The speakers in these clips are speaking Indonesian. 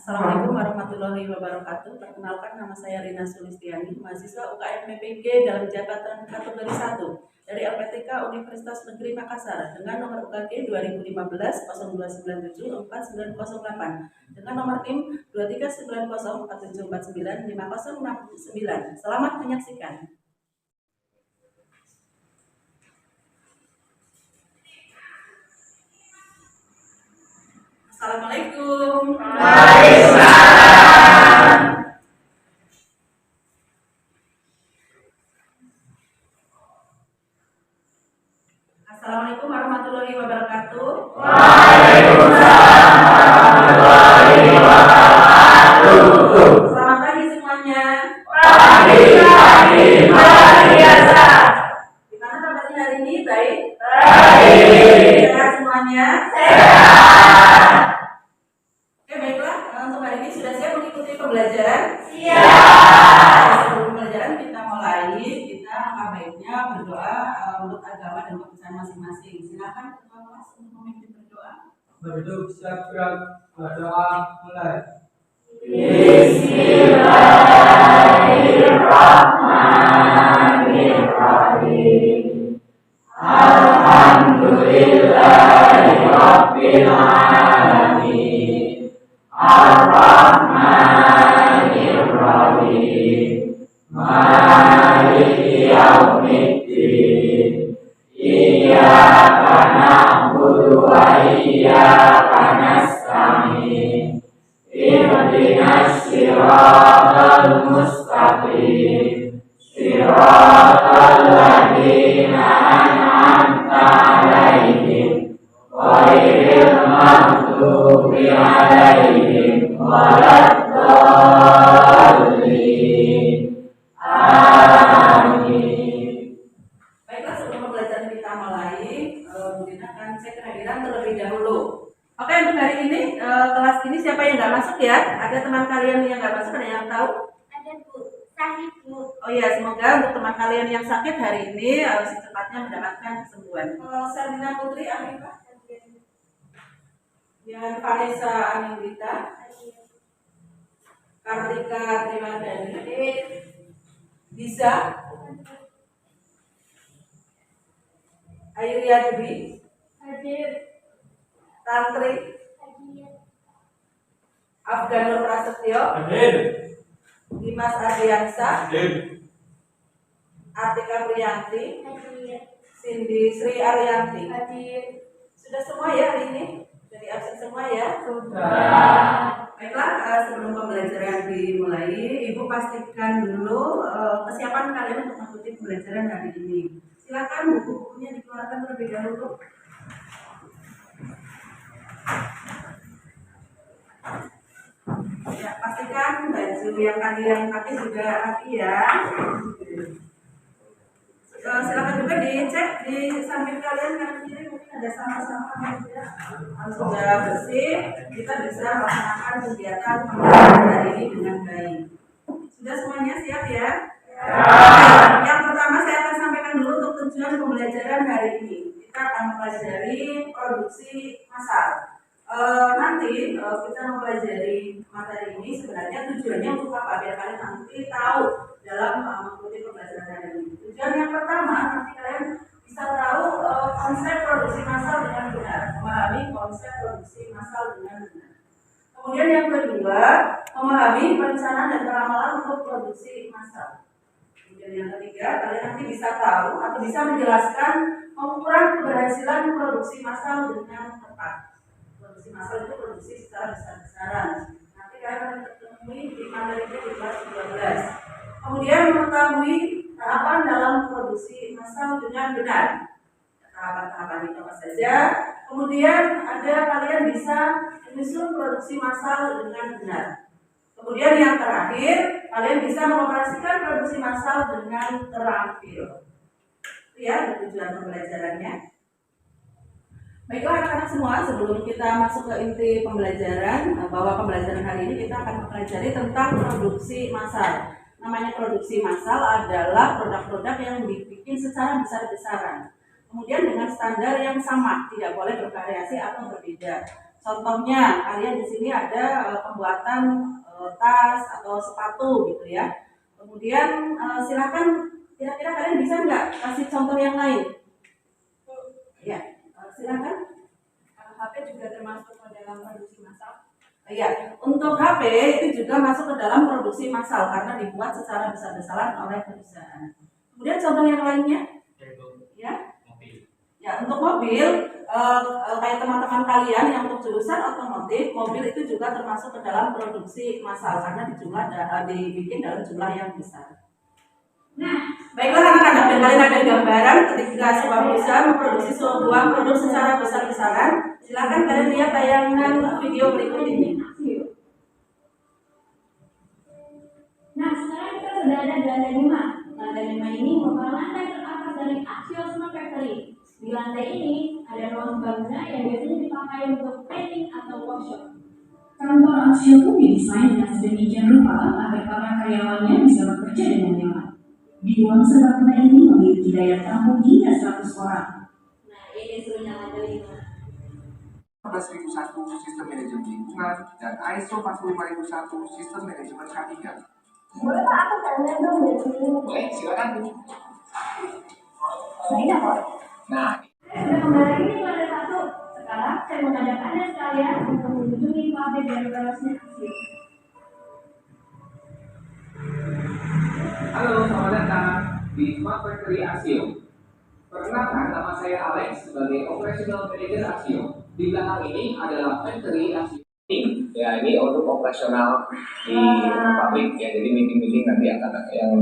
Assalamualaikum warahmatullahi wabarakatuh. Perkenalkan, nama saya Rina Sulistiani, mahasiswa UKM PPG dalam jabatan kategori 1 dari LPTK Universitas Negeri Makassar dengan nomor UKG 2015-0297-4908 dengan nomor NIM 239047495069. Selamat menyaksikan. Assalamualaikum. Assalamualaikum warahmatullahi wabarakatuh. Selamat pagi semuanya. Pagi luar biasa. Gimana kabarnya hari ini? Baik? Baik. Sehat semuanya? Sehat. Oke, baiklah. Untuk hari ini sudah siap mengikuti pembelajaran? Siap. Sebelum pembelajaran kita mulai, kita langkah baiknya berdoa untuk agama dan kepercayaan masing-masing. Silakan ketua kelas untuk memimpin berdoa. Berduk syakrak, berdoa mulai. Bismillahirrahmanirrahim. Alhamdulillahirabbil alamin. Ar-Rahmanir-Rahim. Maliki yaumiddin. Iyyaka na'budu wa iyyaka nasta'in. Ihdinas siratal mustaqim. Siratal ladzina an'amta 'alaihim ghairil maghdubi 'alaihim waladdallin. Amin. Baiklah, sebelum pembelajaran kita mulai, mungkin akan cek kehadiran terlebih dahulu. Oke, untuk hari ini kelas ini siapa yang nggak masuk ya? Ada teman kalian yang nggak masuk, ada yang tahu? Ada Bu, Sahih Bu. Oh ya, semoga untuk teman kalian yang sakit hari ini secepatnya mendapatkan kesembuhan. Sarina Putri Arifah, yang Vanessa Anindita, Kartika Trimadani, Bisa, Airia Dwi, Hadir. Tantri, Hadir. Afganur Prasetyo, Hadir. Dimas Ardiansa, Hadir. Atika Priyanti, Hadir. Cindy Sri Ariyanti. Hadir. Sudah semua ya hari ini? Dari absen semua ya? Sudah. Baiklah, sebelum pembelajaran dimulai, Ibu pastikan dulu kesiapan kalian untuk mengikuti pembelajaran hari ini. Silakan buku-bukunya dikeluarkan terlebih dahulu. Ya, pastikan baju yang kalian pakai juga rapi ya. Silakan juga dicek di samping kalian kanan kiri mungkin ada sampah-sampah gitu ya. Kalau sudah bersih, kita bisa melaksanakan kegiatan pembelajaran hari ini dengan baik. Sudah semuanya siap ya? Oke, yang pertama saya akan sampaikan dulu untuk tujuan pembelajaran hari ini. Kita akan mempelajari produksi massal. Nanti kita mempelajari materi ini sebenarnya tujuannya untuk apa? Biar kalian nanti tahu dalam mengikuti pembelajaran hari ini. Tujuan yang pertama nanti kalian bisa tahu konsep produksi massal dengan benar, memahami konsep produksi massal dengan benar. Kemudian yang kedua, memahami perencanaan dan peramalan untuk produksi massal. Kemudian yang ketiga, kalian nanti bisa tahu atau bisa menjelaskan pengukuran keberhasilan produksi massal dengan tepat. Produksi massal itu produksi secara besar-besaran. Nanti kalian akan ketemui di materi di kelas 12. Kemudian mengetahui tahapan dalam produksi massal dengan benar. Tahapan-tahapan itu apa saja. Kemudian ada kalian bisa menyusun produksi massal dengan benar. Kemudian yang terakhir, kalian bisa mengoperasikan produksi massal dengan terampil. Itu ya tujuan pembelajarannya. Baiklah anak-anak semua, sebelum kita masuk ke inti pembelajaran, bahwa pembelajaran hari ini kita akan mempelajari tentang produksi massal. Namanya produksi massal adalah produk-produk yang dibikin secara besar-besaran. Kemudian dengan standar yang sama, tidak boleh bervariasi atau berbeda. Contohnya, kalian di sini ada pembuatan tas atau sepatu gitu ya. Kemudian silakan, kira-kira kalian bisa nggak kasih contoh yang lain? Ya, silakan. HP juga termasuk ke dalam produksi massal. Ya, untuk HP itu juga masuk ke dalam produksi massal karena dibuat secara besar-besaran oleh perusahaan. Kemudian contoh yang lainnya? Ya. Ya, untuk mobil, kayak teman-teman kalian yang untuk jurusan otomotif, mobil itu juga termasuk ke dalam produksi massal karena dibikin dalam jumlah yang besar. Nah, baiklah anak-anak, dan kalian ada gambaran ketika sebuah perusahaan memproduksi sebuah produk secara besar-besaran. Silakan kalian lihat tayangan video berikut ini. Nah, sekarang kita sudah ada di lantai 5. Lantai 5 ini merupakan lantai teratas dari Axial Smart Factory. Di lantai ini ada ruang bangunan yang biasanya dipakai untuk training atau workshop. Kantor Axial pun didesain dengan sedemikian rupa agar para karyawannya bisa bekerja dengan nyaman. Di ruang serbaguna ini memiliki daya tampung hingga 100 orang. Nah, ini serunya lantai 5. 14001 Sistem Manajemen Lingkungan dan ISO 45001 Sistem Manajemen K3. Boleh Pak, aku tanya dong dari sini. Boleh, silakan. Nah, ini apa? Nah, Saya sudah kembali lagi di lantai 1. Sekarang saya mengajak Anda sekalian untuk mengunjungi pabrik dan berasnya Axial. Halo, selamat datang di Smart Factory Axial. Perkenalkan, nama saya Alex sebagai Operational Manager Axial. Di belakang ini adalah Factory Axial. ya ini untuk operasional di pabrik ya. Jadi meeting-meeting nanti akan yang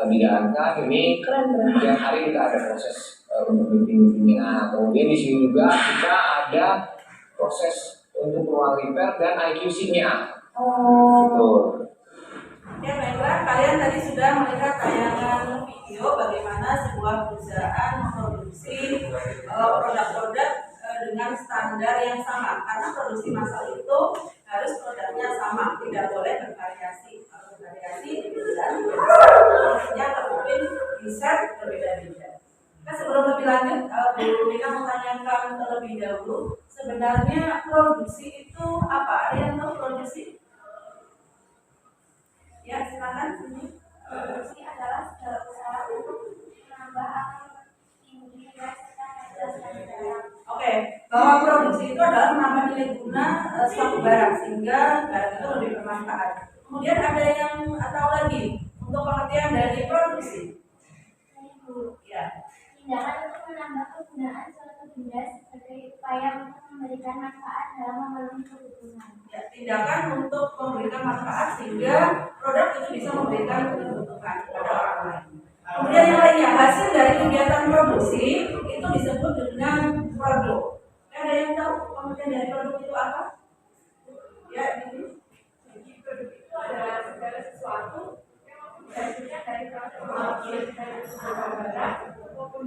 dijalankan. Ini setiap hari kita ada proses untuk meeting-meetingnya. Nah, kemudian di sini juga kita ada proses untuk ruang repair dan IQC-nya. Betul. Ya baiklah, kalian tadi sudah melihat tayangan video bagaimana sebuah perusahaan memproduksi produk-produk dengan standar yang sama. Karena produksi massal itu harus produknya sama, tidak boleh bervariasi. Kalau bervariasi dan produknya mungkin bisa berbeda-beda. Nah, sebelum lebih lanjut, Bu Rika mau tanyakan terlebih dahulu, sebenarnya produksi itu apa? Ada yang tahu produksi? Ya, silakan sini. Produksi adalah segala usaha untuk penambahan tinggi serta menjelaskan dalam. Oke, bahwa produksi itu adalah menambah nilai guna suatu barang sehingga barang itu lebih bermanfaat. Kemudian ada yang tahu lagi untuk pengertian dari produksi. Ya. Tindakan untuk menambah kegunaan suatu benda sebagai upaya untuk memberikan manfaat dalam memenuhi kebutuhan. Ya, tindakan untuk memberikan manfaat sehingga produk itu bisa memberikan kebutuhan kepada orang lain. Kemudian yang lainnya, hasil dari kegiatan produksi itu disebut dengan produk. Ada yang tahu pengertian dari produk itu apa? Ya, ini. Jadi produk itu adalah segala sesuatu yang menghasilkan dari proses produksi dari sebuah barang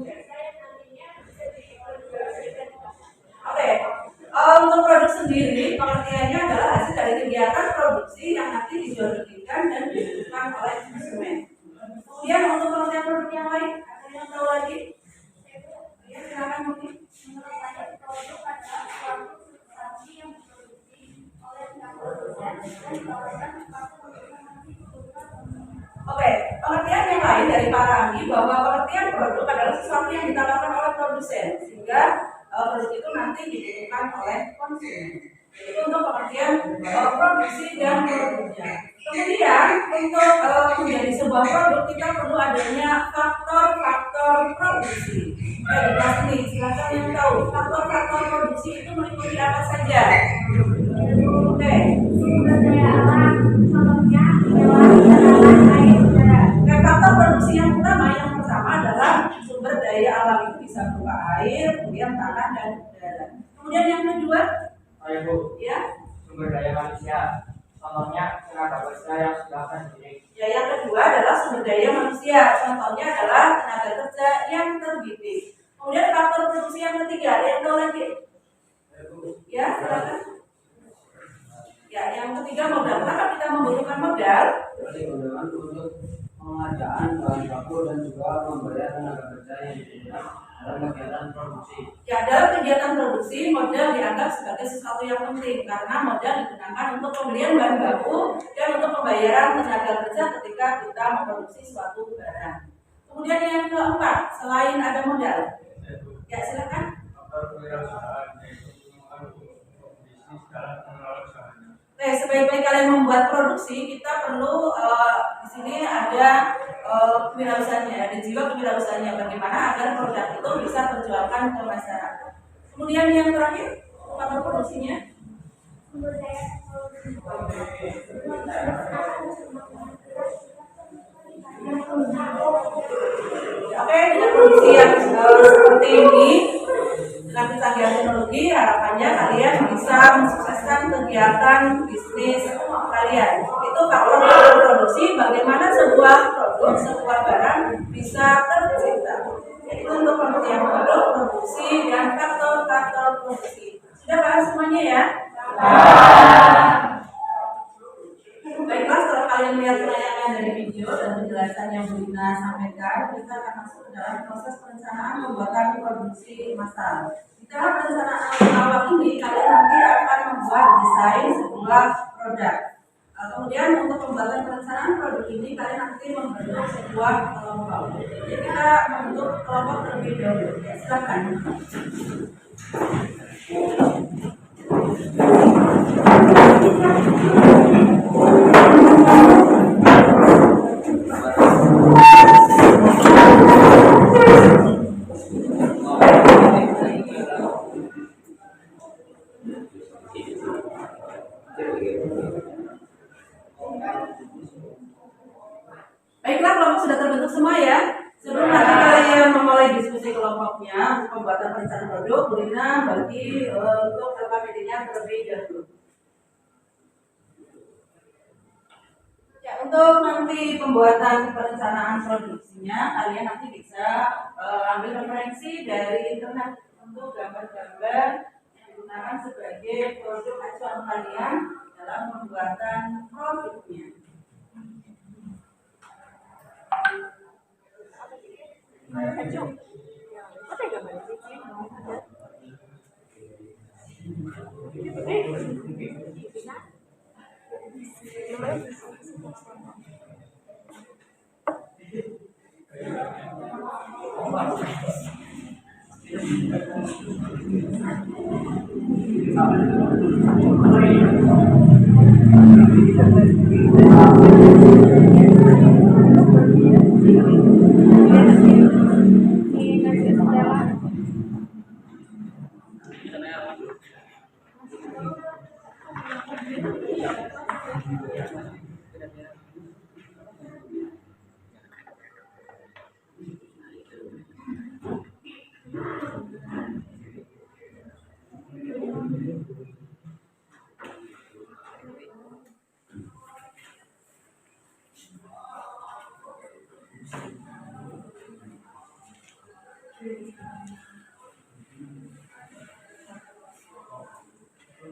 jasa yang nantinya bisa diproduksikan. Oke, untuk produk sendiri pengertiannya adalah hasil dari kegiatan produksi yang nanti dijualbelikan dan dibutuhkan oleh konsumen. Kemudian untuk pengertian produk yang lain, ada yang tahu lagi? Ya, silakan mungkin. Menurut saya, produk adalah suatu substansi yang diproduksi oleh pihak produsen dan ditawarkan sebagai Oke, pengertian yang lain dari para ahli bahwa pengertian produk adalah sesuatu yang ditawarkan oleh produsen sehingga produk itu nanti dibutuhkan oleh konsumen. Itu untuk pengertian produksi dan produknya. Kemudian untuk menjadi sebuah produk kita perlu adanya faktor-faktor produksi. Di kelas ini silakan yang tahu faktor-faktor produksi itu meliputi apa saja. Oke, sumber daya alam, contohnya hewan, tanaman, air, udara. faktor produksi yang utama yang pertama adalah sumber daya alam itu bisa berupa air, kemudian tanah dan udara. Kemudian yang kedua, Ibu, ya, sumber daya manusia, contohnya tenaga kerja yang sudah terdidik. ya yang kedua adalah sumber daya manusia. Contohnya adalah tenaga kerja yang terdidik. Kemudian faktor produksi yang ketiga, ada yang tahu lagi? Ya, silakan. Ya, yang ketiga modal. Kenapa kita membutuhkan modal? Digunakan untuk pengadaan bahan baku dan juga membayar tenaga kerja yang digunakan dalam kegiatan produksi. Ya, dalam kegiatan produksi modal dianggap sebagai sesuatu yang penting karena modal digunakan untuk pembelian bahan baku dan untuk pembayaran tenaga kerja ketika kita memproduksi suatu barang. Kemudian yang keempat, selain ada modal, ya silakan. Faktor kewirausahaan yaitu bisnis dalam pengelolaan usahanya. Oke, sebaik-baik kalian membuat produksi, kita perlu di sini ada kewirausahanya, ada jiwa kewirausahanya bagaimana agar produk itu bisa terjualkan ke masyarakat. Kemudian yang terakhir, faktor produksinya. Sumber daya Oke, dengan kondisi yang seperti ini, dengan kecanggihan teknologi, harapannya kalian bisa mensukseskan kegiatan bisnis kalian. Itu faktor produksi, bagaimana sebuah produk, sebuah barang bisa tercipta. Itu untuk pengertian produk, produksi, dan faktor-faktor produksi. Sudah paham semuanya ya? Baiklah, setelah kalian melihat penayangan dari video dan penjelasan yang Bu Ina sampaikan, kita akan masuk ke dalam proses perencanaan pembuatan produksi massal. Di tahap perencanaan awal ini, kalian nanti akan membuat desain sebuah produk. Kemudian untuk pembuatan perencanaan produk ini, kalian nanti membentuk sebuah kelompok. Jadi kita membentuk kelompok terlebih dahulu. Ya, silakan. Baiklah, kelompok sudah terbentuk semua ya. Sebelum nanti kalian memulai diskusi kelompoknya untuk pembuatan perencanaan produk, Bu Rina bagi untuk LKPD-nya terlebih dahulu. Ya, untuk nanti pembuatan perencanaan produksinya, kalian nanti bisa ambil referensi dari internet untuk gambar-gambar yang digunakan sebagai produk acuan kalian dalam pembuatan produknya.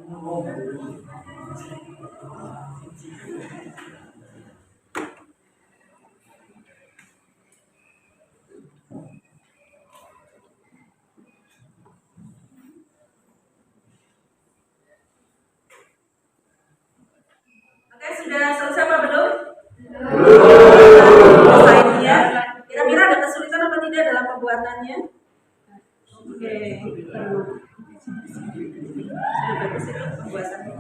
Oke, sudah selesai apa belum? Belum. Selesainya. Kira-kira ada kesulitan apa tidak dalam pembuatannya? Oke. Sudah bagus itu pembuatannya.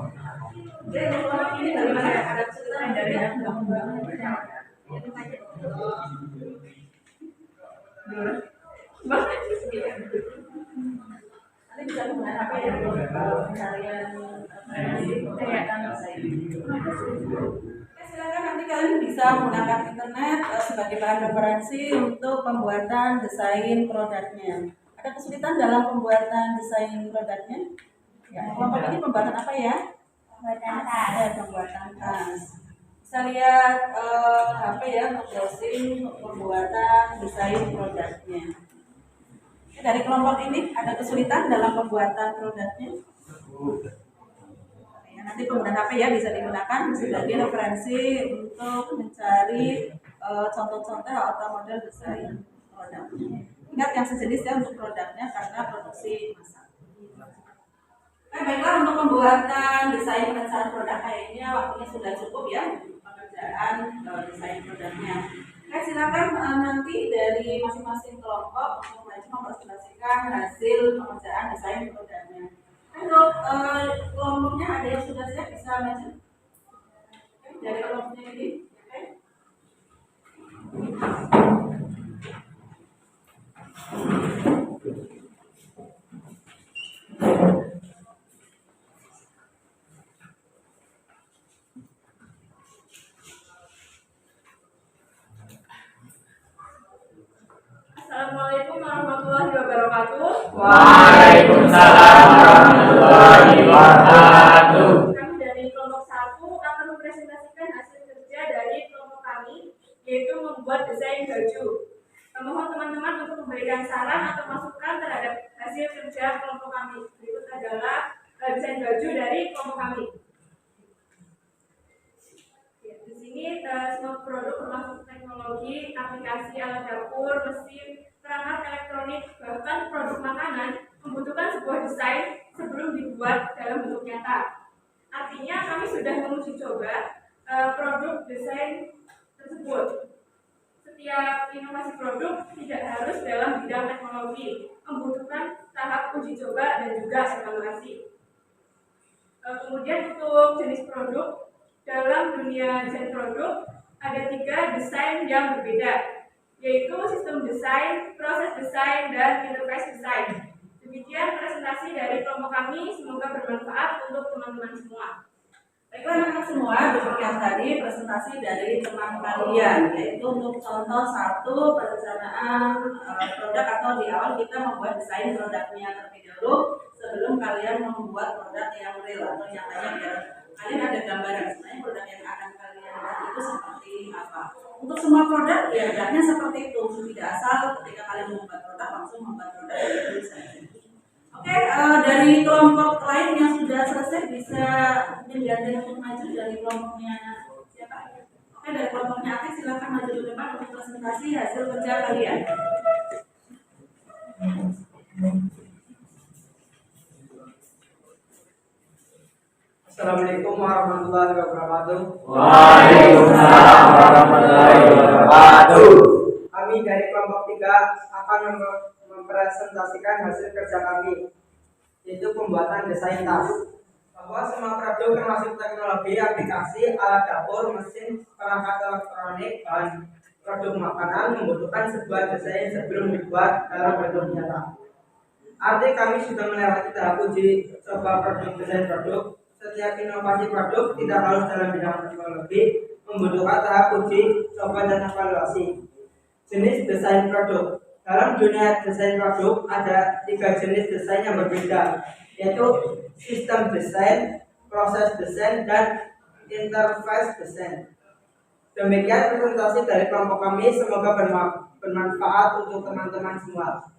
Oke, kalau ini dari mana? Ada kesulitan dari nanti bisa menggunakan apa ya pencarian silakan nanti kalian bisa menggunakan internet sebagai bahan referensi untuk pembuatan desain produknya. Ada kesulitan dalam pembuatan desain produknya? Ya, kelompok ini pembuatan apa ya? Pembuatan tas. Pembuatan tas. Bisa lihat HP ya untuk browsing pembuatan desain produknya. Dari kelompok ini ada kesulitan dalam pembuatan produknya? Ya, nanti penggunaan HP ya bisa digunakan sebagai referensi untuk mencari contoh-contoh atau model desain produknya. Ingat yang sejenis ya untuk produknya karena produksi massal. Baiklah, untuk pembuatan desain perencanaan produk kayaknya waktunya sudah cukup ya untuk pengerjaan desain produknya. Silakan nanti dari masing-masing kelompok untuk mempresentasikan hasil pengerjaan desain produknya. Untuk kelompoknya ada yang sudah siap bisa maju dari kelompoknya ini. Assalamualaikum warahmatullahi wabarakatuh. Waalaikumsalam warahmatullahi wabarakatuh. Kami dari kelompok 1 akan mempresentasikan hasil kerja dari kelompok kami, yaitu membuat desain baju. Mohon teman-teman untuk memberikan saran atau masukan terhadap hasil kerja kelompok kami. Berikut adalah desain baju dari kelompok kami. Di sini semua produk termasuk teknologi, aplikasi alat dapur, mesin, perangkat elektronik, bahkan produk makanan membutuhkan sebuah desain sebelum dibuat dalam bentuk nyata. Artinya kami sudah menguji coba produk desain tersebut. Setiap inovasi produk tidak harus dalam bidang teknologi, membutuhkan tahap uji coba dan juga evaluasi. Kemudian untuk jenis produk, dalam dunia desain produk ada 3 desain yang berbeda, yaitu sistem desain, proses desain, dan interface desain. Demikian presentasi dari kelompok kami, semoga bermanfaat untuk teman-teman semua. Baiklah anak-anak semua, demikian tadi presentasi dari teman kalian, yaitu untuk contoh 1 perencanaan produk atau di awal kita membuat desain produknya terlebih dahulu sebelum kalian membuat produk yang real atau nyatanya biar kalian ada gambaran sebenarnya produk yang akan kalian buat itu seperti apa. Untuk semua produk ya hendaknya seperti itu, tidak asal ketika kalian membuat produk langsung membuat produk itu saja. Oke, dari kelompok lain yang sudah selesai bisa menjadi untuk maju dari kelompoknya siapa? Oke, dari kelompoknya Ati silakan maju ke depan untuk presentasi hasil kerja kalian. Assalamualaikum warahmatullahi wabarakatuh. Waalaikumsalam warahmatullahi wabarakatuh. Kami dari kelompok 3 akan mempresentasikan hasil kerja kami, yaitu pembuatan desain tas. Bahwa semua produk termasuk teknologi, aplikasi, alat dapur, mesin, perangkat elektronik, dan produk makanan membutuhkan sebuah desain sebelum dibuat dalam bentuk nyata. Arti kami sudah melewati tahap uji coba produk desain produk. Setiap inovasi produk tidak harus dalam bidang teknologi, membutuhkan tahap uji coba dan evaluasi. Jenis desain produk. Dalam dunia desain produk ada 3 jenis desain yang berbeda, yaitu sistem desain, proses desain, dan interface desain. Demikian presentasi dari kelompok kami, semoga bermanfaat untuk teman-teman semua.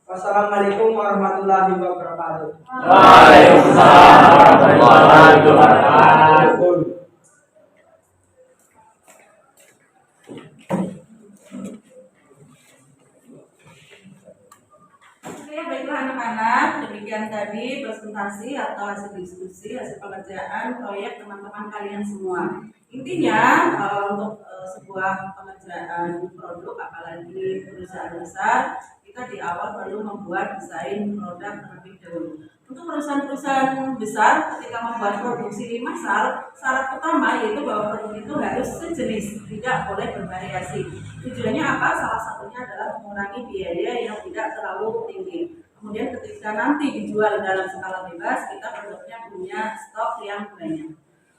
Wassalamualaikum warahmatullahi wabarakatuh. Waalaikumsalam warahmatullahi wabarakatuh. Oke, baiklah anak-anak, demikian tadi presentasi atau hasil diskusi, hasil pengerjaan proyek teman-teman kalian semua. Intinya untuk sebuah pengerjaan produk, apalagi perusahaan besar, kita di awal perlu membuat desain produk terlebih dahulu. Untuk perusahaan-perusahaan besar, ketika membuat produksi massal, syarat utama yaitu bahwa produk itu harus sejenis, tidak boleh bervariasi. Tujuannya apa? Salah satunya adalah mengurangi biaya yang tidak terlalu tinggi. Kemudian ketika nanti dijual dalam skala bebas, kita produknya punya stok yang banyak.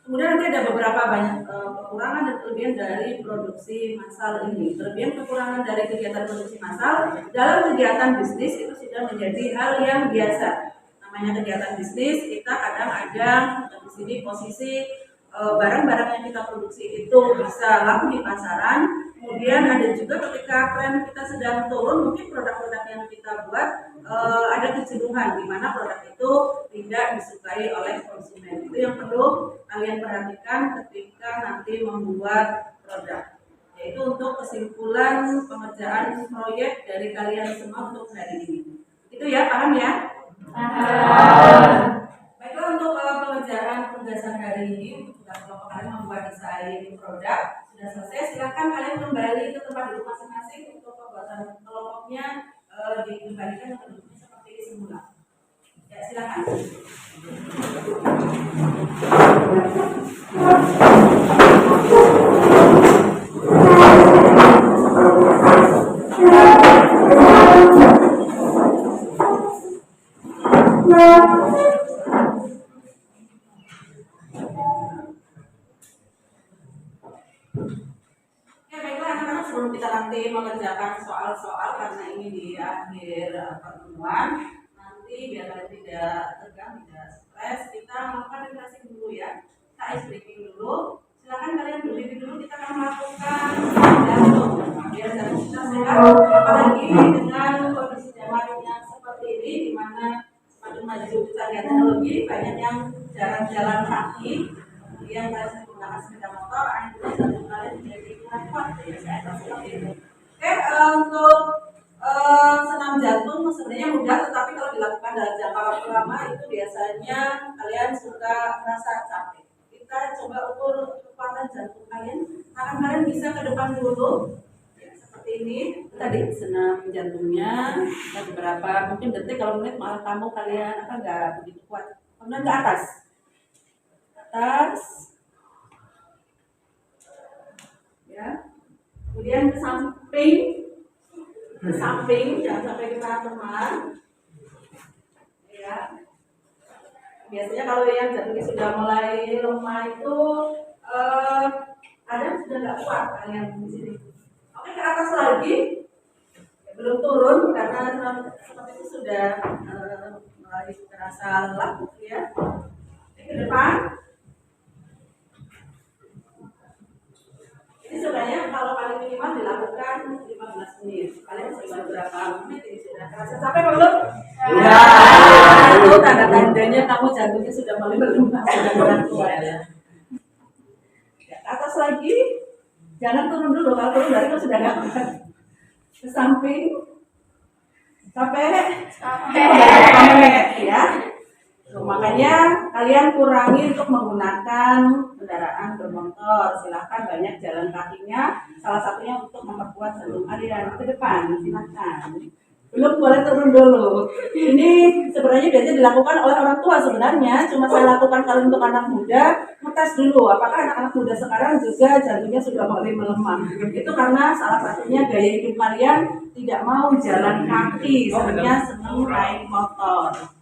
Kemudian nanti ada beberapa banyak kekurangan dan kelebihan dari produksi massal ini. Kelebihan kekurangan dari kegiatan produksi massal dalam kegiatan bisnis itu sudah menjadi hal yang biasa. Namanya kegiatan bisnis, kita kadang ada di sini posisi barang-barang yang kita produksi itu bisa laku di pasaran. Kemudian ada juga ketika tren kita sedang turun, mungkin produk-produk yang kita buat ada kecenderungan di mana produk itu tidak disukai oleh konsumen. Itu yang perlu kalian perhatikan ketika nanti membuat produk. Yaitu untuk kesimpulan pengerjaan proyek dari kalian semua untuk hari ini. Itu ya, paham ya? Baiklah, untuk pengerjaan penugasan hari ini, tugas kelompok kalian membuat desain produk sudah selesai. Silakan kalian kembali ke tempat duduk masing-masing untuk pembuatan kelompoknya dikembalikan ke bentuknya seperti semula. Ya, silakan. Ya, baiklah anak-anak, sebelum kita nanti mengerjakan soal-soal karena ini di akhir pertemuan, nanti biar kalian tidak tegang, tidak stres, kita melakukan refreshing dulu ya. Kita ice breaking dulu. Silakan kalian berdiri dulu, kita akan melakukan jantung. Biar jantung kita sehat, apalagi dengan kondisi zaman yang seperti ini, di mana semakin maju canggih teknologi, banyak yang jalan-jalan kaki. Kemudian kalian menggunakan sepeda motor, akhirnya jantung kalian menjadi kurang kuat. Ya, saya akan seperti itu. Oke, untuk senam jantung sebenarnya mudah, tetapi kalau dilakukan dalam jangka waktu lama itu biasanya kalian suka merasa capek. Kita coba ukur kekuatan jantung kalian. Tangan kalian bisa ke depan dulu, ya, seperti ini. Tadi senam jantungnya beberapa mungkin detik, kalau menit malah kamu kalian nggak begitu kuat. Kemudian ke atas. Ya, kemudian ke samping, jangan sampai kita teman. Ya, biasanya kalau yang jantungnya sudah mulai lemah itu kadang sudah nggak kuat kalian di sini. Oke, ke atas lagi, belum turun karena seperti itu sudah mulai terasa lelah, ya. Ke depan. Ini sebenarnya kalau paling minimal dilakukan 15 menit. Kalian sudah berapa menit ini sudah terasa capek belum? Ya. Itu tanda-tandanya kamu jantungnya sudah mulai berubah, sudah berat tua ya. Ya, ke atas lagi. Jangan turun dulu, kalau turun dari itu sudah nggak kuat. Ke samping. Capek. Ya. Makanya kalian kurangi untuk menggunakan kendaraan bermotor. Silahkan banyak jalan kakinya. Salah satunya untuk memperkuat jantung kalian. Ke depan, silahkan. Belum boleh turun dulu. Ini sebenarnya biasanya dilakukan oleh orang tua sebenarnya. Cuma saya lakukan kali untuk anak muda. Ngetes dulu apakah anak-anak muda sekarang juga jantungnya sudah mulai melemah. Itu karena salah satunya gaya hidup kalian tidak mau jalan kaki. Sebenarnya senang naik motor.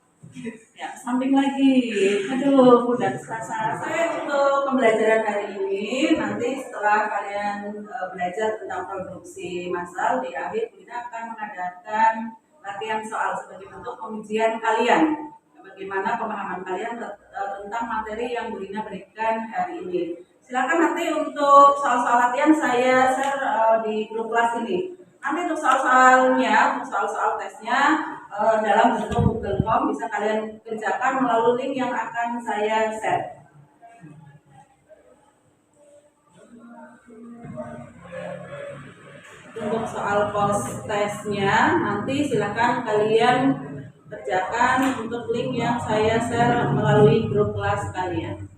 Ya, samping lagi. Aduh, mudah terasa. Saya untuk pembelajaran hari ini, nanti setelah kalian belajar tentang produksi massal, di akhir kita akan mengadakan latihan soal sebagai bentuk pengujian kalian. Bagaimana pemahaman kalian tentang materi yang Bu Rina berikan hari ini. Silakan nanti untuk soal-soal latihan saya share di grup kelas ini. Nanti untuk soal-soalnya, untuk soal-soal tesnya, dalam bentuk Google Form, bisa kalian kerjakan melalui link yang akan saya share. Untuk soal post testnya nanti silakan kalian kerjakan untuk link yang saya share melalui grup kelas kalian.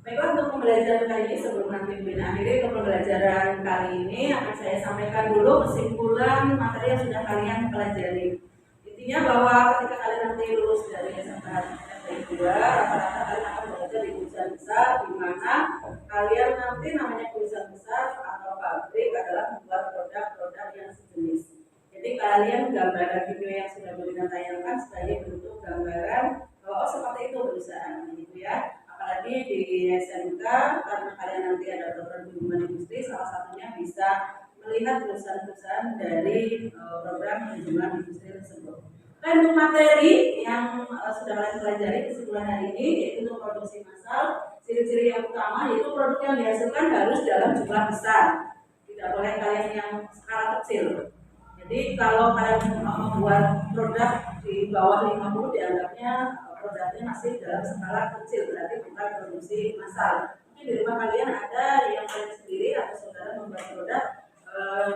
Baiklah, untuk pembelajaran kali ini sebelum nanti akhiri untuk pembelajaran kali ini akan saya sampaikan dulu kesimpulan materi yang sudah kalian pelajari. Intinya bahwa ketika kalian nanti lulus dari SMK 2, rata-rata kalian akan belajar di perusahaan besar, di mana kalian nanti namanya perusahaan besar atau pabrik adalah membuat produk-produk yang sejenis. Jadi kalian gambaran video yang sudah Budina tayangkan sebagai bentuk gambaran bahwa seperti itu perusahaan, gitu ya. Apalagi di SMK, karena kalian nanti ada program hubungan industri, salah satunya bisa melihat perusahaan-perusahaan dari program hubungan industri tersebut. Dan untuk materi yang sudah kalian pelajari kesimpulan hari ini, yaitu untuk produksi massal, ciri-ciri yang utama yaitu produk yang dihasilkan harus dalam jumlah besar, tidak boleh kalian yang skala kecil. Jadi kalau kalian membuat produk di bawah 50, dianggapnya produknya masih dalam skala kecil, berarti bukan produksi massal. Mungkin di rumah kalian ada yang kalian sendiri atau saudara membuat produk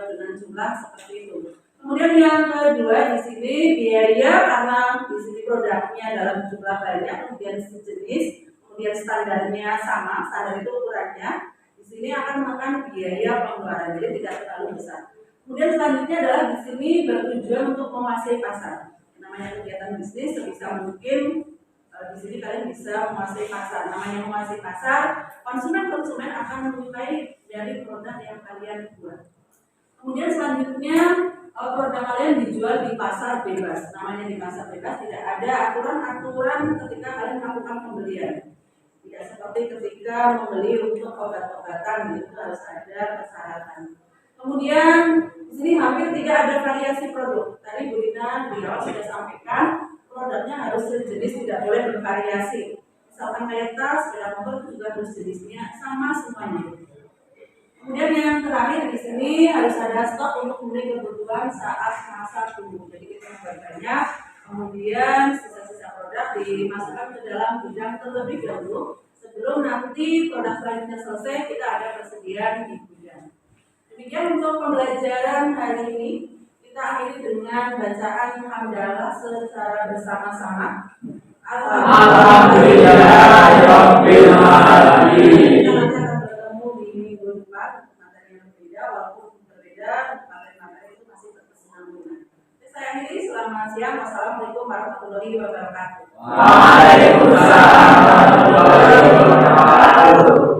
dengan jumlah seperti itu. Kemudian yang kedua di sini biaya, karena di sini produknya dalam jumlah banyak, kemudian sejenis, kemudian standarnya sama, standar itu ukurannya. Di sini akan memakan biaya pengeluaran, jadi tidak terlalu besar. Kemudian selanjutnya adalah di sini bertujuan untuk menguasai pasar. Namanya kegiatan bisnis sebisa mungkin di sini kalian bisa menguasai pasar. Namanya menguasai pasar, konsumen akan menyukai dari produk yang kalian buat. Kemudian selanjutnya produk kalian dijual di pasar bebas. Namanya di pasar bebas tidak ada aturan-aturan ketika kalian melakukan pembelian. Tidak seperti ketika membeli untuk obat-obatan, itu harus ada persyaratan. Kemudian di sini hampir tidak ada variasi produk. Tadi Bu Dina di awal sudah sampaikan, produknya harus sejenis, tidak boleh bervariasi. Misalkan kayak tas, sepeda motor itu juga harus jenisnya sama semuanya. Kemudian yang terakhir di sini harus ada stok untuk memenuhi kebutuhan saat masa tunggu. Jadi kita membuatnya, kemudian sisa-sisa produk dimasukkan ke dalam gudang terlebih dahulu sebelum nanti produk selanjutnya selesai, kita ada persediaan di gudang. Demikian untuk pembelajaran hari ini. Kita akhiri dengan bacaan hamdalah secara bersama-sama. Alhamdulillahirabbil alamin. Kita nanti akan bertemu di minggu depan, materi yang berbeda, walaupun berbeda, materi-materi itu masih berkesinambungan. Saya akhiri, selamat siang. Wassalamualaikum warahmatullahi wabarakatuh. Waalaikumsalam warahmatullahi wabarakatuh.